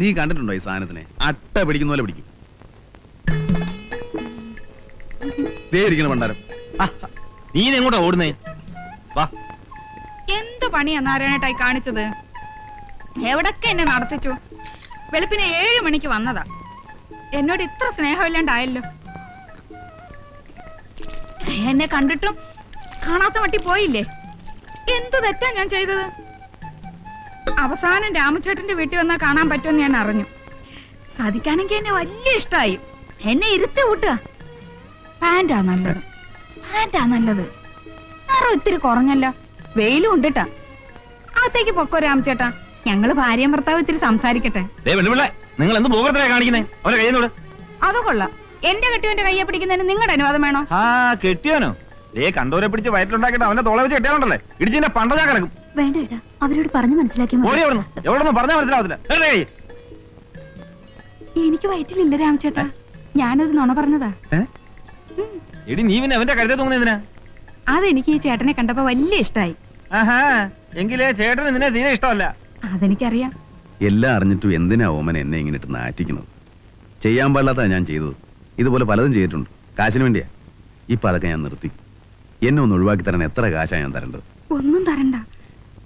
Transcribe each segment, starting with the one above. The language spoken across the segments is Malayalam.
നീ കണ്ടിട്ടുണ്ടോ ഈ സാധനത്തിനെ? അട്ട പിടിക്കുന്ന പോലെ പിടിക്കും. ഇരിക്കണം പണ്ടാരം. നീ എങ്ങോട്ടാ ഓടുന്നേ? വാ. എന്ത് പണിയാ നാരായണേട്ടായി കാണിച്ചത്? എവിടൊക്കെ എന്നെ നടത്തിച്ചു. വെളുപ്പിനെ 7 മണിക്ക് വന്നതാ. എന്നോട് ഇത്ര സ്നേഹമില്ലാണ്ടായല്ലോ. എന്നെ കണ്ടിട്ടും കാണാത്ത മട്ടി പോയില്ലേ? എന്ത് തെറ്റാ ഞാൻ ചെയ്തത്? അവസാനം രാമചേട്ടന്റെ വീട്ടിൽ വന്നാ കാണാൻ പറ്റുമെന്ന് ഞാൻ അറിഞ്ഞു. സാധിക്കാനെങ്കിൽ എന്നെ വലിയ ഇഷ്ടായി. എന്നെ ഇരുത്തി കൂട്ടുക. പാന്റാ നല്ലത്, പാന്റാ നല്ലത്. നിറം ഇത്തിരി കുറഞ്ഞല്ല, വെയിലും ഉണ്ടിട്ടാ. അകത്തേക്ക് പൊക്കോ രാമചേട്ടാ, ഞങ്ങള് ഭാര്യയും ഭർത്താവ് ഇത്തിരി സംസാരിക്കട്ടെ. നിങ്ങൾ എന്ത് ഭൂകൃതരാ കാണിക്കുന്നേ? അവരെ കയ്യെന്നോട്. അത് കൊള്ളാം. എന്റെ കെട്ടിയോന്റെ കയ്യെ പിടിക്കുന്നതിന് നിങ്ങളുടെ അനുവാദം വേണോ? ആ കെട്ടിയോനോ? കണ്ടവരെ പിടിച്ച് വയറ്റിലുണ്ടാക്കിട്ട് അവന്റെ തോളെ വെച്ച് കെട്ടിയാലുണ്ടല്ലേ ഇടിച്ചിന്റെ പണ്ട ഞാൻ കിടക്കും. വേണ്ട ഏട്ടാ, അവരോട് പറഞ്ഞു മനസ്സിലാക്കി. എവിടെയൊന്നും പറഞ്ഞാൽ മനസ്സിലാവത്തില്ല. എനിക്ക് വയറ്റിലില്ല രാമചേട്ടാ, ഞാനത് നുണ പറഞ്ഞതാ. എടി നീ പിന്നെ അവന്റെ കരുതേ തോന്നുന്നതിനാ? അതെനിക്ക് ഈ ചേട്ടനെ കണ്ടപ്പോ വലിയ ഇഷ്ടായി. ആഹാ, എങ്കിലേ ചേട്ടന് നിന്നെ തീരെ ഇഷ്ടമല്ല. അതെനിക്കറിയാം. എല്ലാം അറിഞ്ഞിട്ടും എന്തിനാ ഓമന എന്നെ ഇങ്ങനെ ഇട്ട് നാറ്റിക്കുന്നത്? ചെയ്യാൻ പാടില്ലാത്ത ഞാൻ ചെയ്തത്. ഇതുപോലെ പലതും ചെയ്തിട്ടുണ്ട്, കാശിന് വേണ്ടിയാ. ഇപ്പൊ അതൊക്കെ ഞാൻ നിർത്തി. എന്നെ ഒന്ന് ഒഴിവാക്കി തരാൻ എത്ര കാശാ ഞാൻ തരേണ്ടത്? ഒന്നും തരണ്ട,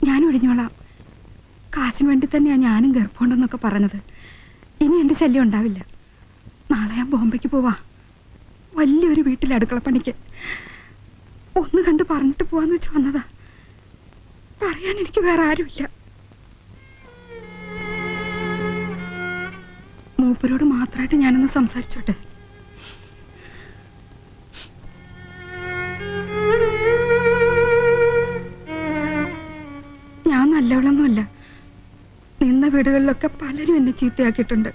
ഞാൻ ഒഴിഞ്ഞോളാം. കാശിന് വേണ്ടി തന്നെയാ ഞാനും ഗർഭമുണ്ടെന്നൊക്കെ പറഞ്ഞത്. ഇനി എന്റെ ശല്യം ഉണ്ടാവില്ല. നാളെ ഞാൻ ബോംബെക്ക് പോവാ, വലിയൊരു വീട്ടിൽ അടുക്കളപ്പണിക്ക്. ഒന്ന് കണ്ട് പറഞ്ഞിട്ട് പോവാന്ന് വെച്ച് വന്നതാ. പറയാൻ എനിക്ക് വേറെ ആരുമില്ല. മൂപ്പരോട് മാത്രമായിട്ട് ഞാനൊന്ന് സംസാരിച്ചോട്ടെ. ഞാൻ നല്ലവളൊന്നുമല്ല. നിന്ന വീടുകളിലൊക്കെ പലരും എന്നെ ചീത്തയാക്കിയിട്ടുണ്ട്.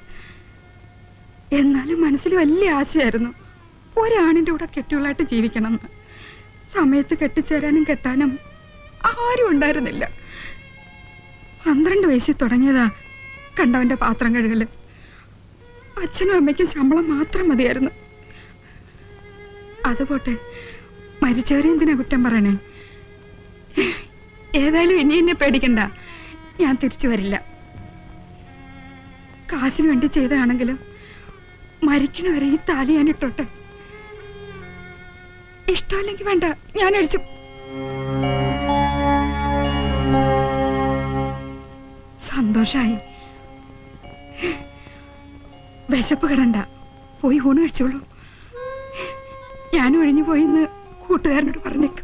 എന്നാലും മനസ്സിൽ വലിയ ആശയായിരുന്നു ഒരാണിന്റെ കൂടെ കെട്ടിയുള്ളായിട്ട് ജീവിക്കണമെന്ന്. സമയത്ത് കെട്ടിച്ചേരാനും കെട്ടാനും ആരും ഉണ്ടായിരുന്നില്ല. 12 വയസ്സിൽ തുടങ്ങിയതാ കണ്ടവന്റെ പാത്രം കഴുകല്. അച്ഛനും അമ്മയ്ക്കും ശമ്പളം മാത്രം മതിയായിരുന്നു. അതുപോട്ടെ, മരിച്ചവരെ എന്തിനാ കുറ്റം പറയണേ? ഏതായാലും ഇനി എന്നെ പേടിക്കണ്ട, ഞാൻ തിരിച്ചു വരില്ല. കാശിന് വേണ്ടി ചെയ്തതാണെങ്കിലും മരിക്കണവരെ ഈ താലി ഞാൻ ഇട്ടോട്ടെ. ഇഷ്ടമല്ലെങ്കിൽ വേണ്ട, ഞാൻ അടിച്ചു. സന്തോഷായി. വിശപ്പ് കിടണ്ട, പോയി ഊണ് കഴിച്ചോളൂ. ഞാൻ ഒഴിഞ്ഞു പോയിന്ന് കൂട്ടുകാരനോട് പറഞ്ഞേക്ക്.